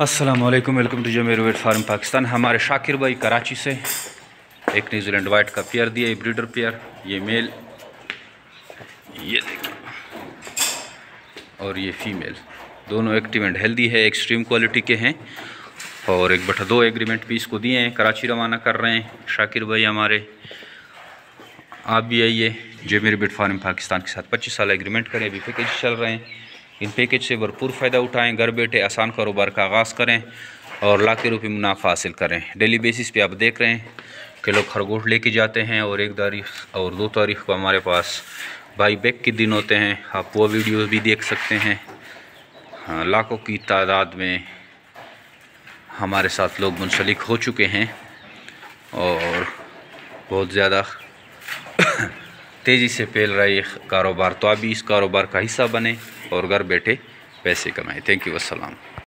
अस्सलाम वालेकुम, welcome to Zameer weight farm Pakistan. हमारे शाकिर भाई कराची से एक न्यूजीलैंड वाइट का पेयर दिया, ये ब्रीडर पेयर, ये मेल, ये देखिए, और ये फीमेल, दोनों एक्टिव एंड हेल्दी है, एक्सट्रीम क्वालिटी के हैं। और 1/2 एग्रीमेंट भी इसको दिए हैं, कराची रवाना कर रहे हैं शाकिर भाई हमारे। आप भी आइए जमीर वेट फार्म पाकिस्तान के साथ 25 साल एग्रीमेंट करें, अभी पैकेज चल रहे हैं। इन पैकेज से भरपूर फ़ायदा उठाएं, घर बैठे आसान कारोबार का आगाज़ करें और लाखों रुपये मुनाफा हासिल करें। डेली बेसिस पे आप देख रहे हैं कि लोग खरगोश लेके जाते हैं और 1 तारीख और 2 तारीख को हमारे पास बाई बैक के दिन होते हैं। आप वो वीडियोस भी देख सकते हैं। हाँ, लाखों की तादाद में हमारे साथ लोग मुंसलिक हो चुके हैं और बहुत ज़्यादा तेज़ी से फैल रहा है ये कारोबार। तो आप भी इस कारोबार का हिस्सा बने और घर बैठे पैसे कमाएं। थैंक यू, अस्सलाम।